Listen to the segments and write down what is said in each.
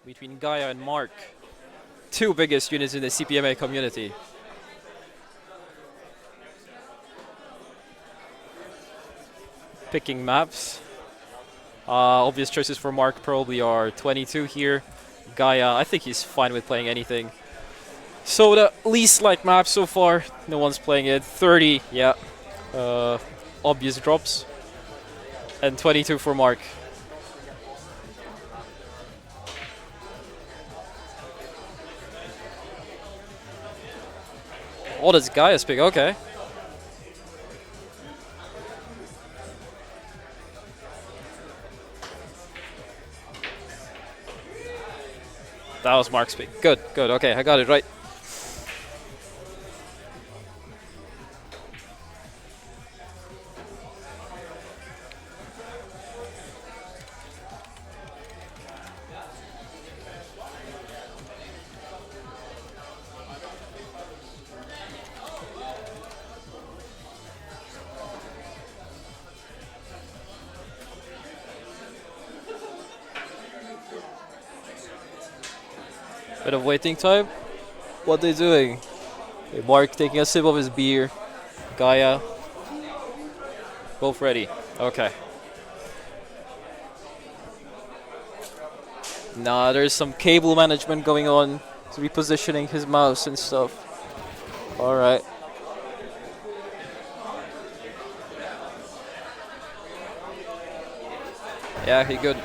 between Gaia and Mark. Two biggest units in the CPMA community. Picking maps. Obvious choices for Mark probably are 22 here. Gaia, I think he's fine with playing anything. So the least liked map so far, no one's playing it. 30, yeah. Obvious drops. And 22 for Mark. Oh, that's Gaia's pick, okay. That was Mark's pick. Good, good, okay, I got it right. Bit of waiting time. What they doing? Okay, Mark taking a sip of his beer. Gaia. Both ready. Okay. Nah, there's some cable management going on. He's repositioning his mouse and stuff. Alright. Yeah, he good.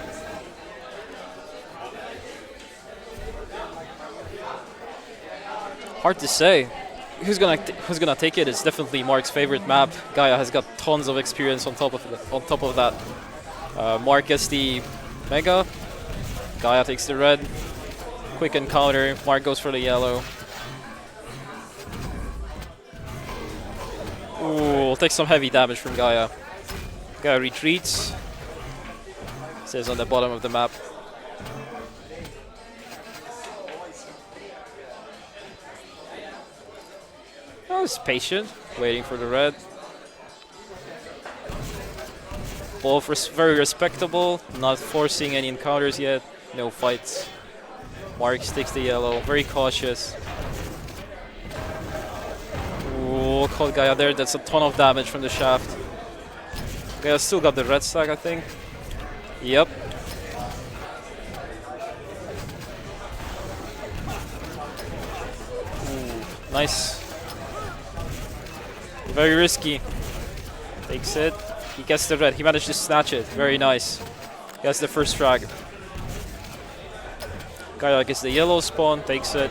Hard to say. Who's gonna take it? It's definitely Mark's favorite map. Gaia has got tons of experience on top of that. Mark gets the Mega. Gaia takes the red. Quick encounter. Mark goes for the yellow. Ooh, we'll take some heavy damage from Gaia. Gaia retreats. Says on the bottom of the map. I was patient, waiting for the red. Both very respectable, not forcing any encounters yet, no fights. Mark takes the yellow, very cautious. Ooh, caught Gaia there, that's a ton of damage from the shaft. Gaia still got the red stack, I think. Yep. Ooh, nice. Very risky. Takes it. He gets the red. He managed to snatch it. Very nice. He has the first frag. Gaia gets the yellow spawn. Takes it.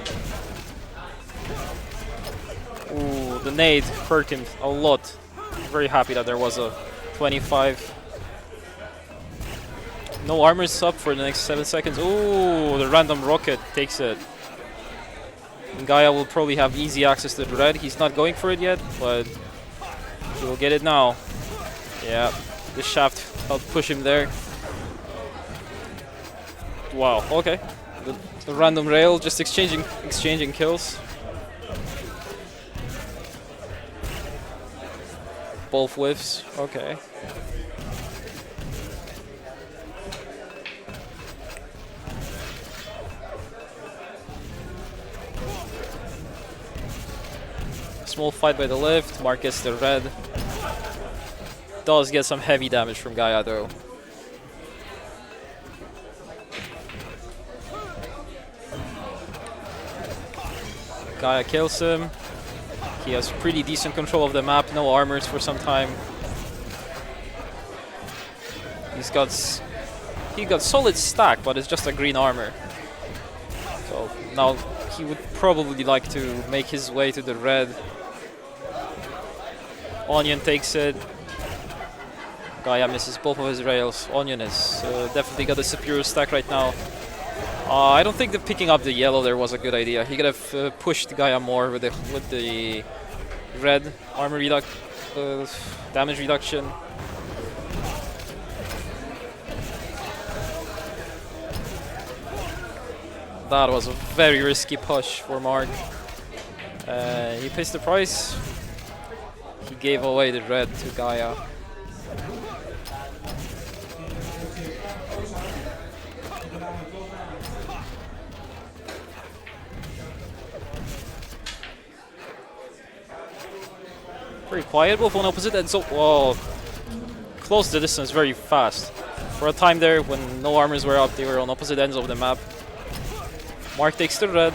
Ooh, the nade hurt him a lot. Very happy that there was a 25. No armor's up for the next 7 seconds. Ooh, the random rocket takes it. And Gaia will probably have easy access to the red. He's not going for it yet, but he will get it now. Yeah, the shaft helped push him there. Wow, okay. The random rail just exchanging kills. Both whiffs, okay. Small fight by the left, Mark gets the red. Does get some heavy damage from Gaia though. Gaia kills him. He has pretty decent control of the map, no armors for some time. He got solid stack, but it's just a green armor. So now he would probably like to make his way to the red. Onion takes it. Gaia misses both of his rails. Onion has definitely got a superior stack right now. I don't think that picking up the yellow there was a good idea. He could have pushed Gaia more with the red armor damage reduction. That was a very risky push for Mark. He pays the price. He gave away the red to Gaia. Very quiet, both on opposite ends. So, whoa. Closed the distance very fast. For a time there, when no armors were up, they were on opposite ends of the map. Mark takes the red.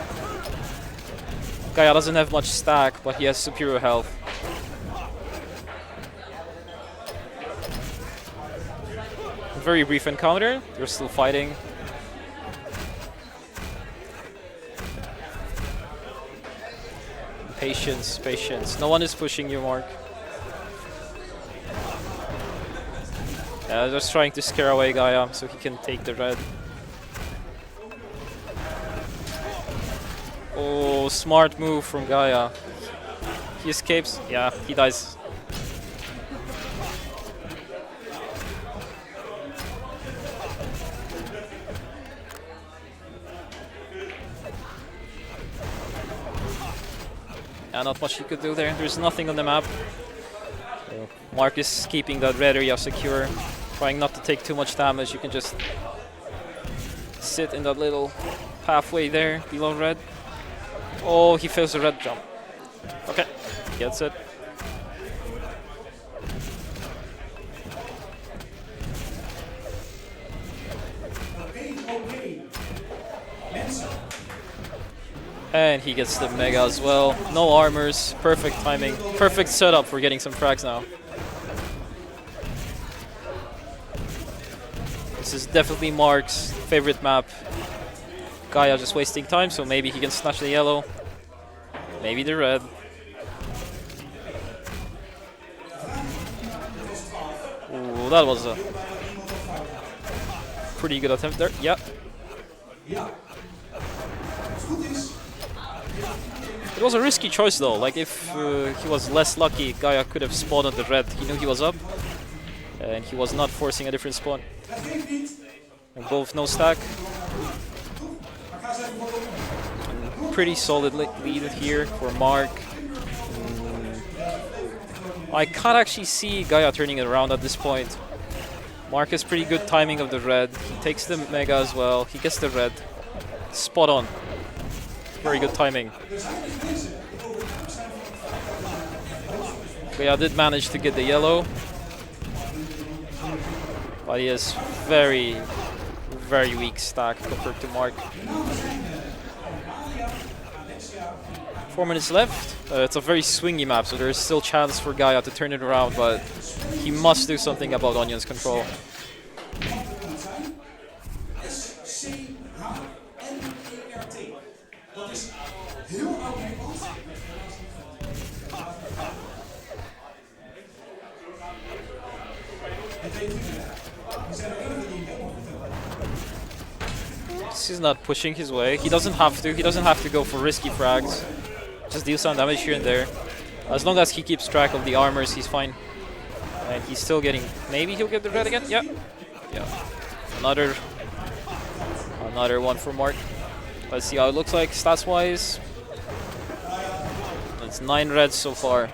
Gaiia doesn't have much stack, but he has superior health. Very brief encounter. They're still fighting. Patience, patience. No one is pushing you, Mark. Yeah, just trying to scare away Gaiia so he can take the red. Oh, smart move from Gaiia. He escapes. Yeah, he dies. Yeah, not much he could do there. There's nothing on the map. So Mark is keeping that red area secure, trying not to take too much damage. You can just sit in that little pathway there below red. Oh, he fails the red jump. Okay, gets it. And he gets the mega as well. No armors, perfect timing, perfect setup for getting some frags now. This is definitely Mark's favorite map. Gaiia just wasting time, so maybe he can snatch the yellow. Maybe the red. Ooh, that was a pretty good attempt there. Yeah. It was a risky choice though. Like if he was less lucky, Gaiia could have spawned on the red. He knew he was up, and he was not forcing a different spawn. And both no stack. Pretty solid lead here for Mark. I can't actually see Gaiia turning it around at this point. Mark has pretty good timing of the red. He takes the mega as well. He gets the red. Spot on. Very good timing. Gaiia did manage to get the yellow, but he has very, very weak stack compared to Mark. 4 minutes left. It's a very swingy map, so there's still chance for Gaiia to turn it around, but he must do something about Onion's control. He's not pushing his way. He doesn't have to. He doesn't have to go for risky frags. Just deal some damage here and there. As long as he keeps track of the armors, he's fine. And he's still getting... Maybe he'll get the red again? Yeah. Yeah. Another one for Mark. Let's see how it looks like stats-wise. It's 9 reds so far.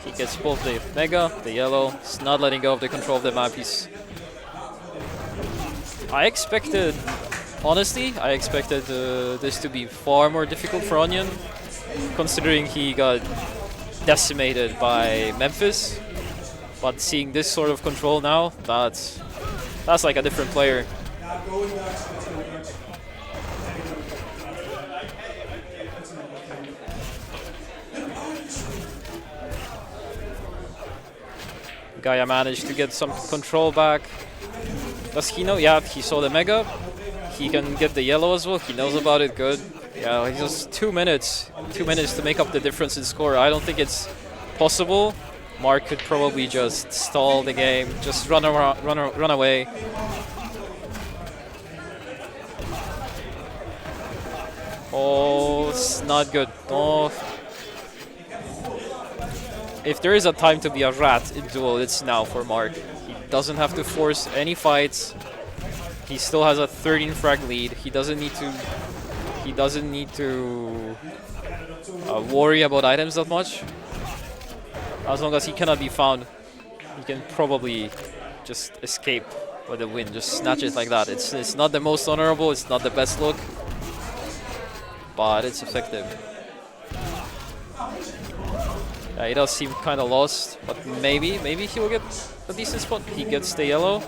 He gets both the mega, the yellow. He's not letting go of the control of the map. I expected, honestly, this to be far more difficult for Onion, considering he got decimated by Memphis. But seeing this sort of control now, that's like a different player. Gaiia managed to get some control back. Does he know? Yeah, he saw the mega. He can get the yellow as well. He knows about it. Good. Yeah, he just 2 minutes. 2 minutes to make up the difference in score. I don't think it's possible. Mark could probably just stall the game, just run away. Oh, it's not good. Oh. If there is a time to be a rat in duel, it's now for Mark. He doesn't have to force any fights. He still has a 13 frag lead. He doesn't need to worry about items that much. As long as he cannot be found, he can probably just escape for the win. Just snatch it like that. It's not the most honorable, it's not the best look, but it's effective. Yeah, he does seem kind of lost, but maybe he will get a decent spot. He gets the yellow.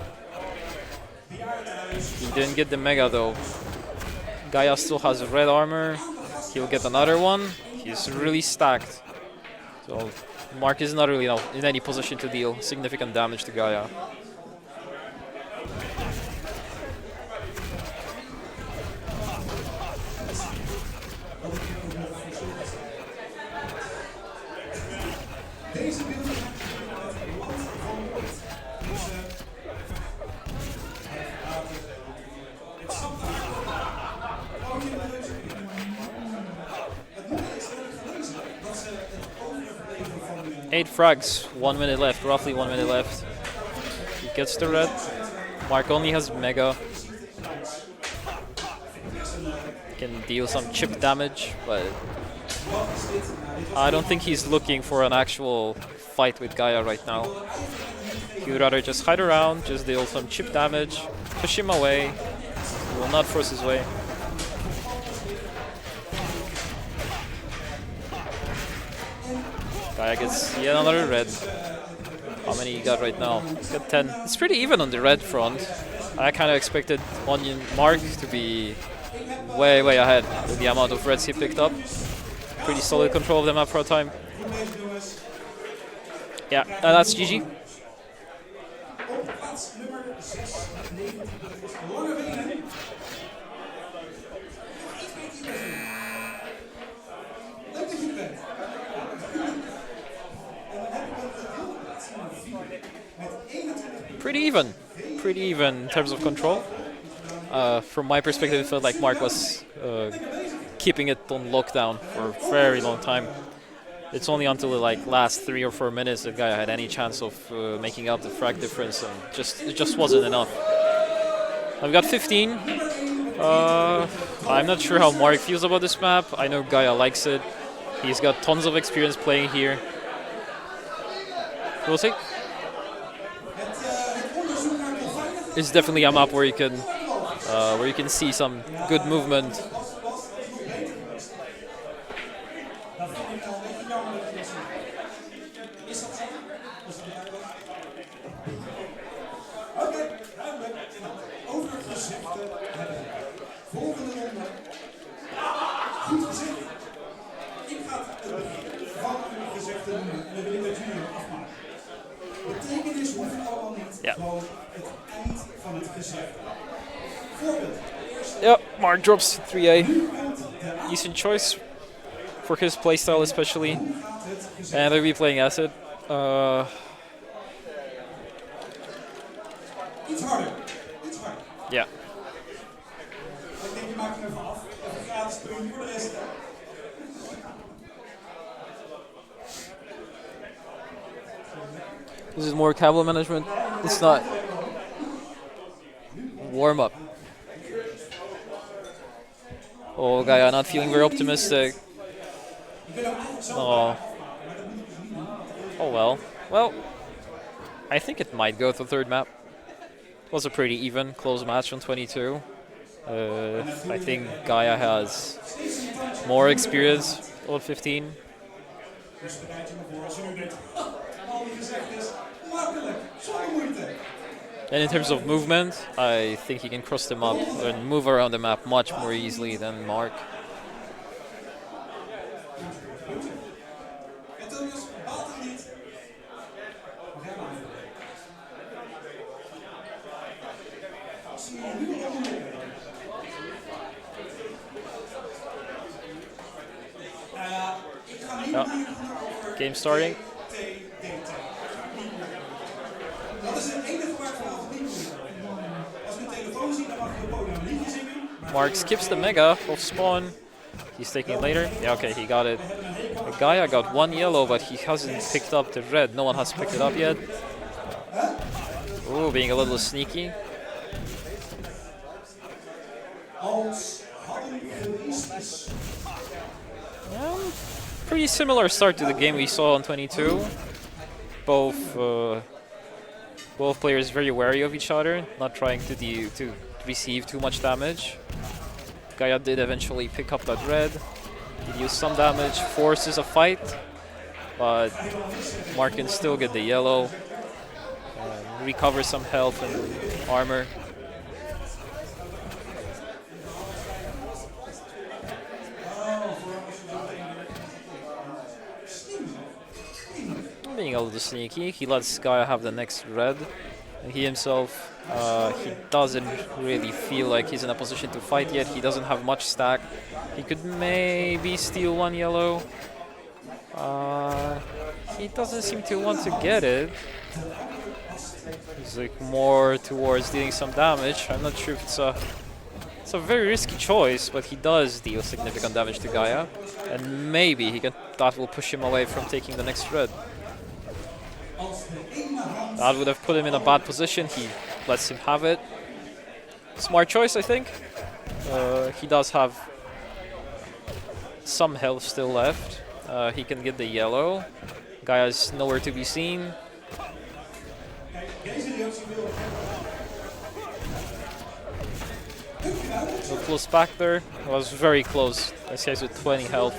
He didn't get the mega though. Gaiia still has red armor. He'll get another one. He's really stacked. So Mark is not really in any position to deal significant damage to Gaiia. Eight frags, 1 minute left, roughly 1 minute left. He gets the red. Mark only has mega. Can deal some chip damage, but I don't think he's looking for an actual fight with Gaiia right now. He would rather just hide around, just deal some chip damage, push him away. He will not force his way. Gaiia gets yet another red. How many he got right now? He's got 10. It's pretty even on the red front. I kind of expected Onion Mark to be way ahead with the amount of reds he picked up. Pretty solid control of the map for a time. Yeah, that's GG. Pretty even in terms of control. From my perspective, it felt like Mark was keeping it on lockdown for a very long time. It's only until the last 3 or 4 minutes that Gaiia had any chance of making up the frag difference, and it just wasn't enough. I've got 15. I'm not sure how Mark feels about this map. I know Gaiia likes it. He's got tons of experience playing here. We'll see. It's definitely a map where you can see some good movement. Yep, Mark drops 3A. Decent choice for his playstyle especially. And they'll be playing Acid. Yeah. This is more cable management. It's not warm up. Oh, Gaiia not feeling very optimistic. Oh. Oh well. Well, I think it might go to third map. It was a pretty even, close match on 22. I think Gaiia has more experience on 15. And in terms of movement, I think he can cross them up and move around the map much more easily than Mark. Oh. Game starting. Mark skips the mega off spawn. He's taking it later. Yeah, okay, he got it. The Gaiia got 1 yellow, but he hasn't picked up the red. No one has picked it up yet. Ooh, being a little sneaky. Pretty similar start to the game we saw on 22. Both Both players very wary of each other, not trying to receive too much damage. Gaia did eventually pick up that red. He used some damage, forces a fight, but Mark can still get the yellow, recover some health and armor. Being a little sneaky, he lets Gaia have the next red. And he himself, he doesn't really feel like he's in a position to fight yet. He doesn't have much stack. He could maybe steal one yellow. He doesn't seem to want to get it. He's like more towards dealing some damage. I'm not sure if it's a very risky choice, but he does deal significant damage to Gaia. And maybe that will push him away from taking the next red. That would have put him in a bad position. He lets him have it. Smart choice, I think. He does have some health still left. He can get the yellow. Gaia's nowhere to be seen. So close back there. It was very close. This guy's with 20 health.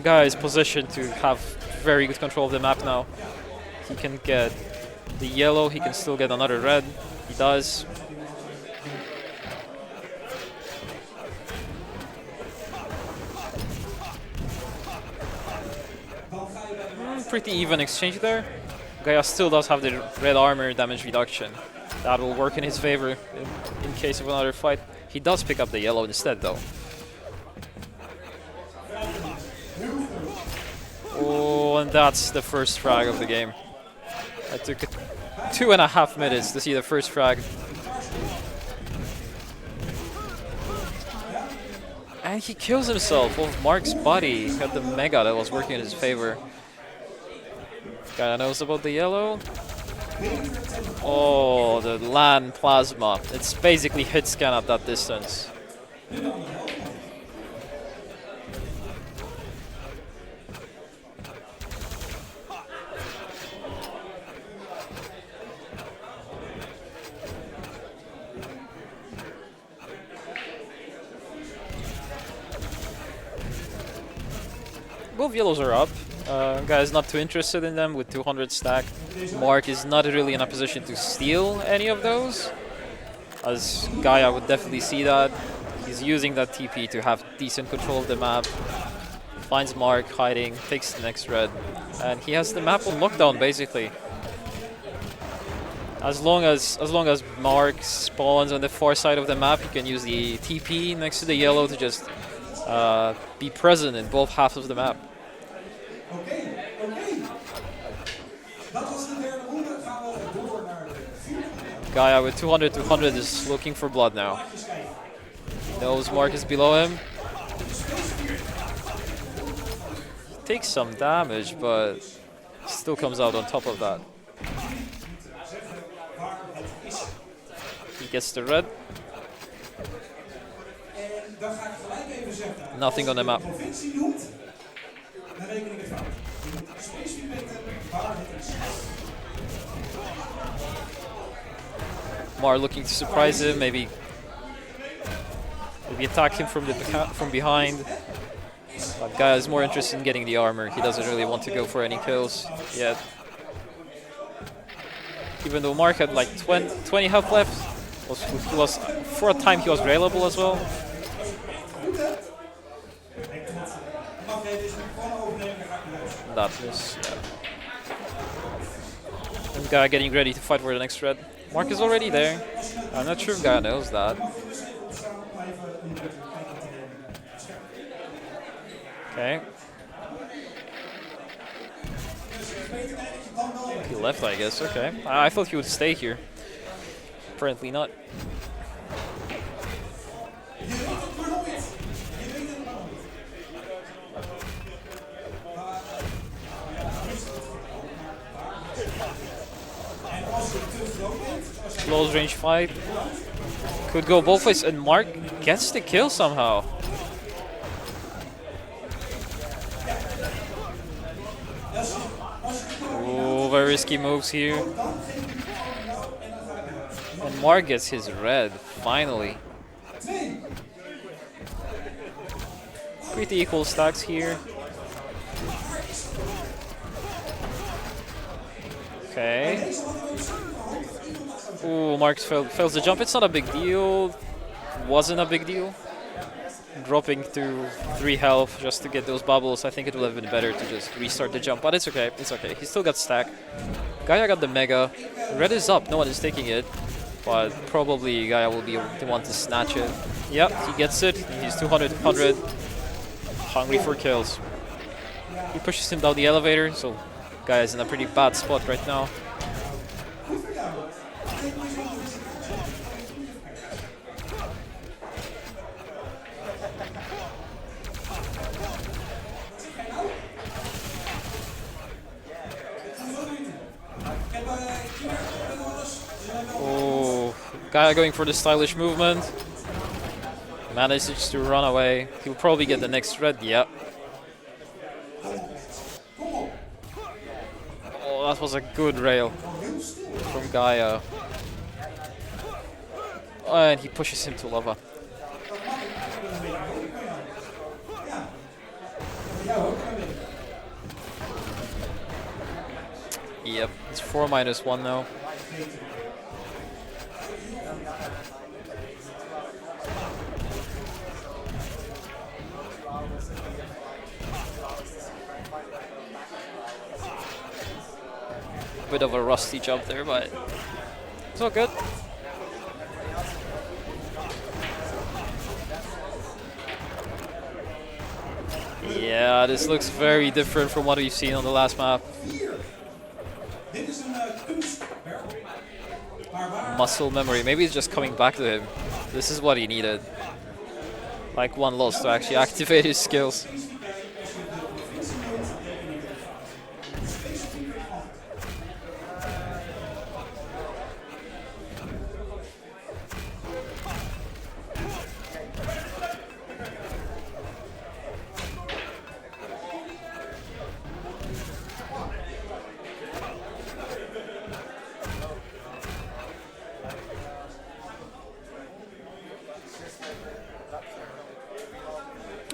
Gaia is positioned to have very good control of the map now. He can get the yellow, he can still get another red. He does. Pretty even exchange there. Gaia still does have the red armor damage reduction. That will work in his favor in case of another fight. He does pick up the yellow instead though. Oh, and that's the first frag of the game. I took 2.5 minutes to see the first frag. And he kills himself with Mark's body. Got the mega that was working in his favor. Gaia knows about the yellow. Oh, the LAN plasma. It's basically hit scan at that distance. Both yellows are up. Gaia is not too interested in them with 200 stack. Mark is not really in a position to steal any of those, as Gaia would definitely see that. He's using that TP to have decent control of the map. Finds Mark hiding, takes the next red, and he has the map on lockdown basically. As long as Mark spawns on the far side of the map, he can use the TP next to the yellow to just be present in both halves of the map. Gaia with 200 is looking for blood now. He knows Mark is below him. He takes some damage, but still comes out on top of that. He gets the red. Nothing on the map. Mar looking to surprise him, maybe attack him from behind. But Gaia is more interested in getting the armor. He doesn't really want to go for any kills yet. Even though Mark had like 20 health left, for a time he was reliable as well. That miss, yeah. And Gaia getting ready to fight for the next red. Mark is already there. I'm not sure if Gaia knows that. Okay. He left, I guess. Okay. I thought he would stay here. Apparently not. Close range fight. Could go both ways, and Mark gets the kill somehow. Oh, very risky moves here. And Mark gets his red, finally. Pretty equal stacks here. Okay. Ooh, Mark fails the jump. It's not a big deal. Wasn't a big deal. Dropping to 3 health just to get those bubbles. I think it would have been better to just restart the jump, but it's okay. It's okay. He still got stack. Gaia got the mega. Red is up. No one is taking it, but probably Gaia will be the one to snatch it. Yep, he gets it. He's 200, 100. Hungry for kills. He pushes him down the elevator, so Gaia's in a pretty bad spot right now. Oh, Gaia going for the stylish movement. Manages to run away. He'll probably get the next red. Yep. Oh, that was a good rail from Gaia. And he pushes him to lava. Yep, it's 4-1 now. Bit of a rusty jump there, but it's all good. Yeah, this looks very different from what we've seen on the last map. Muscle memory. Maybe it's just coming back to him. This is what he needed. Like one loss to actually activate his skills.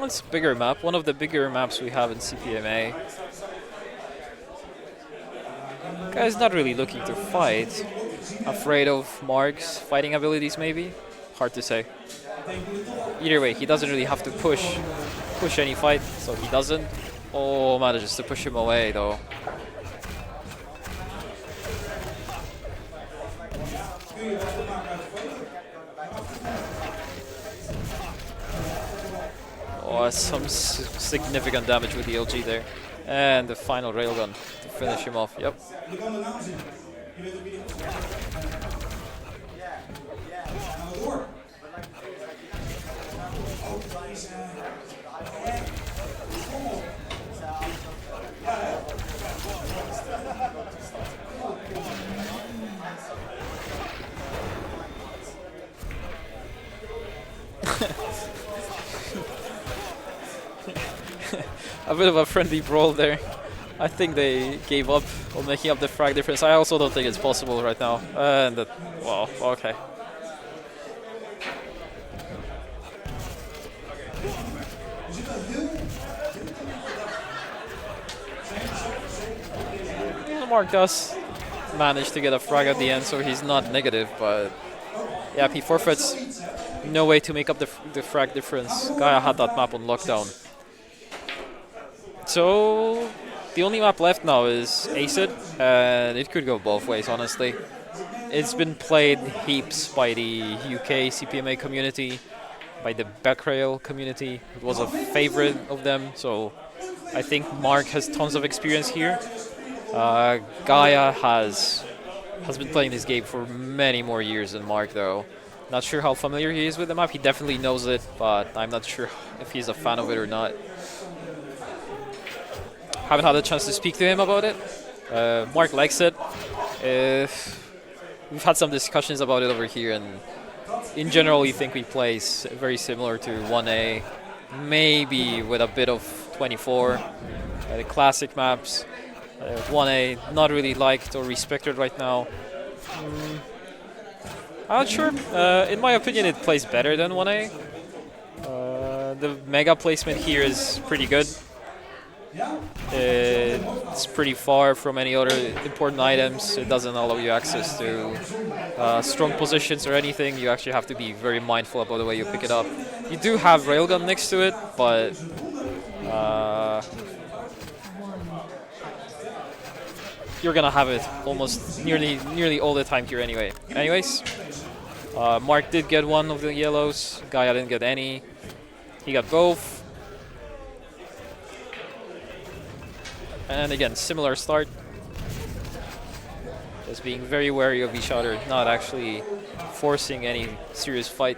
It's a bigger map, one of the bigger maps we have in CPMA. Guy's not really looking to fight. Afraid of Mark's fighting abilities maybe? Hard to say. Either way, he doesn't really have to push any fight, so he doesn't. Oh, manages to push him away though. Oh, some significant damage with the LG there. And the final railgun to finish him off. Yep. A bit of a friendly brawl there. I think they gave up on making up the frag difference. I also don't think it's possible right now. And wow, okay. Mark does manage to get a frag at the end, so he's not negative, but yeah, he forfeits. No way to make up the frag difference. Gaia had that map on lockdown. So the only map left now is Acid, and it could go both ways, honestly. It's been played heaps by the UK CPMA community, by the Backrail community. It was a favorite of them, so I think Mark has tons of experience here. Gaia has been playing this game for many more years than Mark, though. Not sure how familiar he is with the map. He definitely knows it, but I'm not sure if he's a fan of it or not. Haven't had a chance to speak to him about it. Mark likes it. We've had some discussions about it over here, and in general, we think we play very similar to 1A, maybe with a bit of 24, the classic maps. 1A not really liked or respected right now. I'm not sure. In my opinion, it plays better than 1A. The mega placement here is pretty good. It's pretty far from any other important items. It doesn't allow you access to strong positions or anything. You actually have to be very mindful about the way you pick it up. You do have railgun next to it, but you're gonna have it almost nearly all the time here anyway. Anyways, Mark did get one of the yellows. Gaia didn't get any. He got both. And again, similar start. Just being very wary of each other, not actually forcing any serious fight.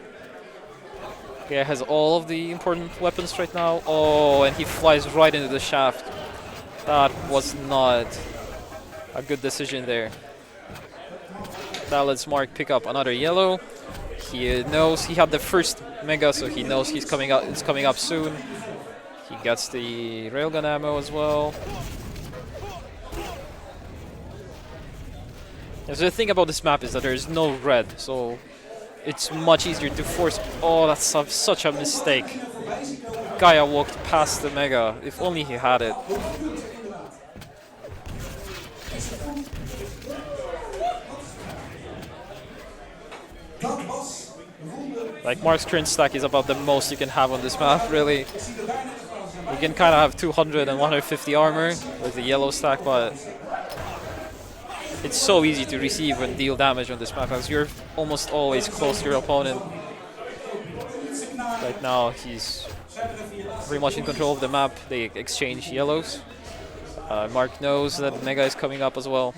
Gaia has all of the important weapons right now. Oh, and he flies right into the shaft. That was not a good decision there. That lets Mark pick up another yellow. He knows he had the first mega, so he knows he's coming up. It's coming up soon. He gets the railgun ammo as well. And so the thing about this map is that there is no red, so it's much easier to force. Oh, that's such a mistake. Gaia walked past the mega. If only he had it. Like, Mark's current stack is about the most you can have on this map, really. You can kind of have 200 and 150 armor with the yellow stack, but it's so easy to receive and deal damage on this map as you're almost always close to your opponent. Right now, he's very much in control of the map. They exchange yellows. Mark knows that Mega is coming up as well.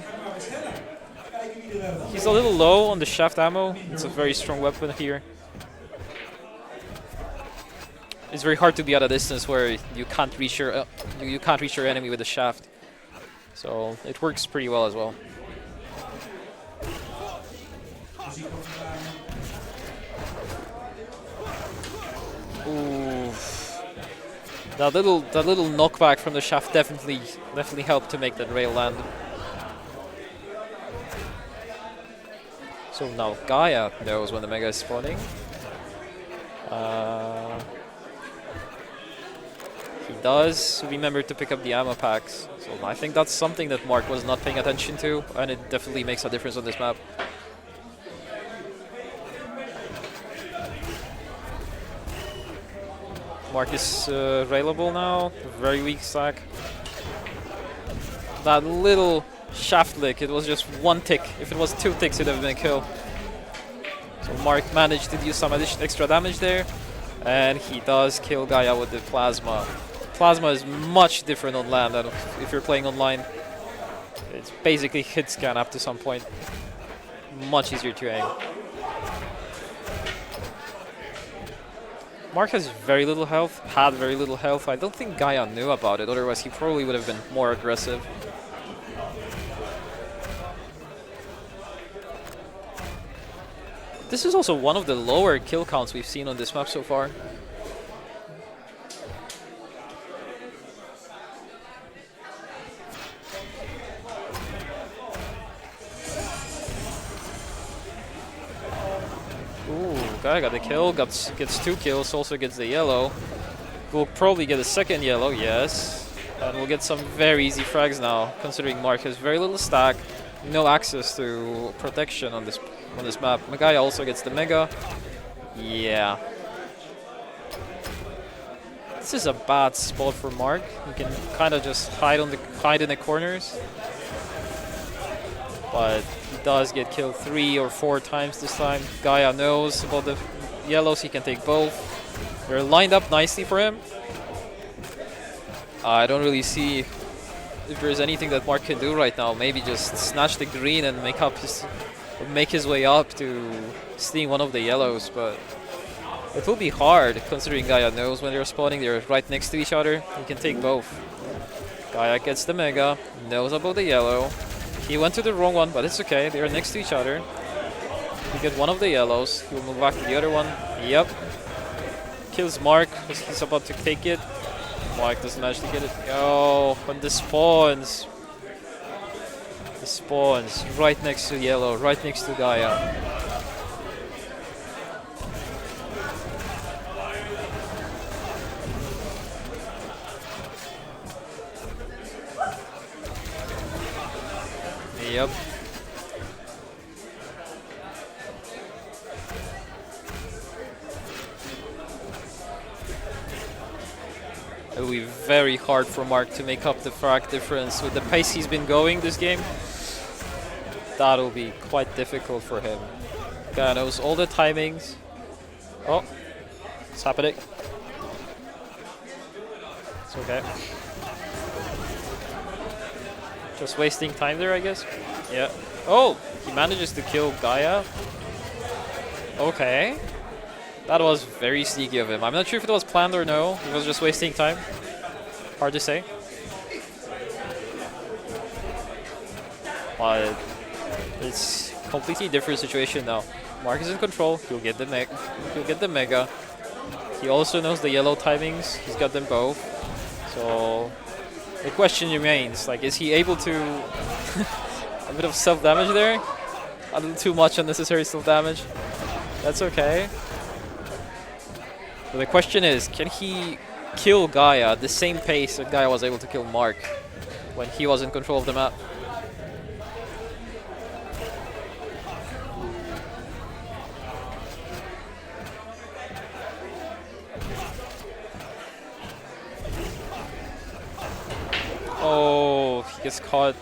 He's a little low on the shaft ammo. It's a very strong weapon here. It's very hard to be at a distance where you can't reach your enemy with the shaft. So it works pretty well as well. Ooh. That little knockback from the shaft definitely helped to make that rail land. So now Gaia knows when the mega is spawning. He does remember to pick up the ammo packs. So I think that's something that Mark was not paying attention to, and it definitely makes a difference on this map. Mark is railable now, very weak stack. That little shaft lick, it was just one tick. If it was 2 ticks, it would have been a kill. So Mark managed to do some extra damage there, and he does kill Gaia with the plasma. Plasma is much different on land than if you're playing online. It's basically hit scan up to some point. Much easier to aim. Mark has very little health, had very little health. I don't think Gaia knew about it, otherwise he probably would have been more aggressive. This is also one of the lower kill counts we've seen on this map so far. Gaia got the kill, gets 2 kills, also gets the yellow. We'll probably get a second yellow, yes. And we'll get some very easy frags now, considering Mark has very little stack, no access to protection on this map. Gaia also gets the mega. Yeah. This is a bad spot for Mark. He can kind of just hide in the corners. But he does get killed 3 or 4 times this time. Gaia knows about the yellows, he can take both. They're lined up nicely for him. I don't really see if there's anything that Mark can do right now. Maybe just snatch the green and make his way up to stealing one of the yellows, but it will be hard considering Gaia knows when they're spawning, they're right next to each other. He can take both. Gaia gets the mega, knows about the yellow. He went to the wrong one, but it's okay. They are next to each other. He gets one of the yellows. He'll move back to the other one. Yep. Kills Mark because he's about to take it. Mark doesn't manage to get it. Oh, when this spawns. He spawns right next to yellow, right next to Gaia. Yep. It will be very hard for Mark to make up the frag difference with the pace he's been going this game. That'll be quite difficult for him. Guy knows all the timings. Oh, it's happening. It's okay. Just wasting time there, I guess. Yeah. Oh, he manages to kill Gaia. Okay. That was very sneaky of him. I'm not sure if it was planned or no. He was just wasting time. Hard to say. But it's completely different situation now. Mark is in control. He'll get the mega. He also knows the yellow timings. He's got them both. So the question remains, like, is he able to a bit of self-damage there? A little too much unnecessary self-damage. That's okay. But the question is, can he kill Gaia at the same pace that Gaia was able to kill Mark when he was in control of the map? Oh, he gets caught,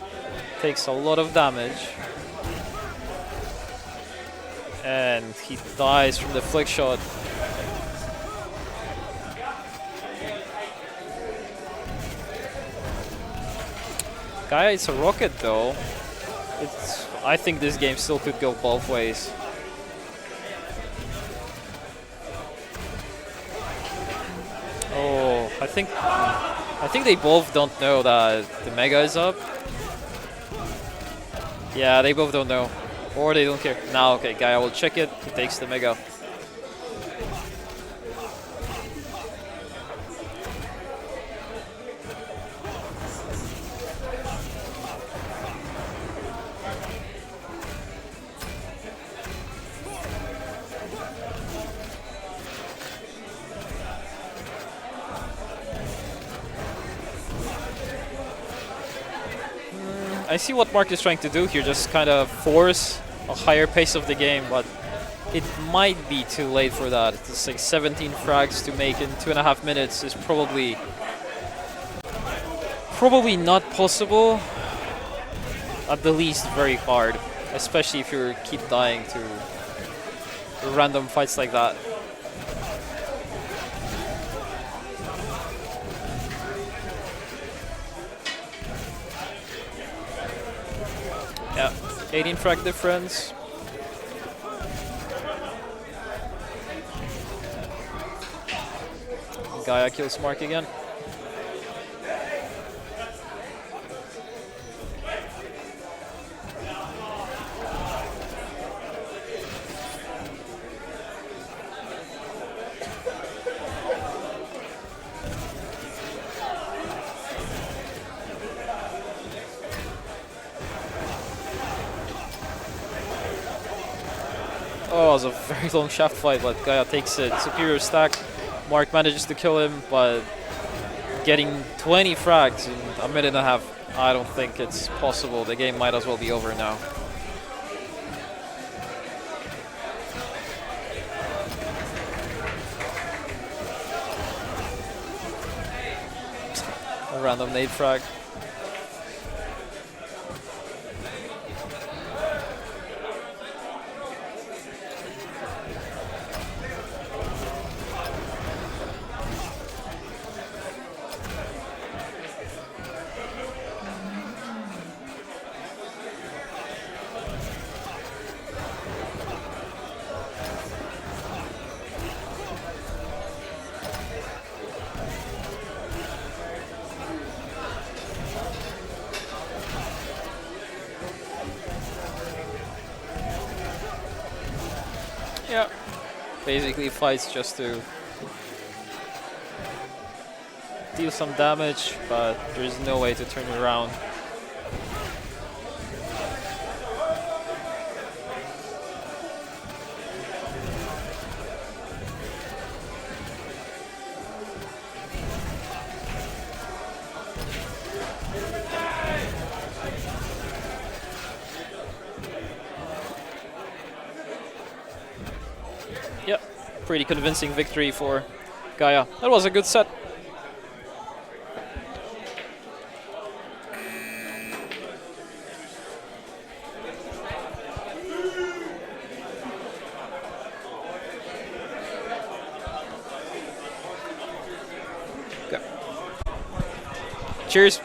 takes a lot of damage. And he dies from the flick shot. Gaia, it's a rocket though. I think this game still could go both ways. Oh, I think they both don't know that the mega is up. Yeah, they both don't know. Or they don't care. Now, okay, Gaia will check it. He takes the mega. I see what Mark is trying to do here, just kind of force a higher pace of the game, but it might be too late for that. It's like 17 frags to make in 2.5 minutes is probably not possible. At the least, very hard, especially if you keep dying to random fights like that. Yeah, 18 frag difference. Gaia kills Mark again. Oh, it was a very long shaft fight, but Gaia takes it. Superior stack. Mark manages to kill him, but getting 20 frags in a minute and a half, I don't think it's possible. The game might as well be over now. A random nade frag. Yeah, basically fights just to deal some damage, but there's no way to turn it around. pretty convincing victory for Gaia. That was a good set. Okay. Cheers.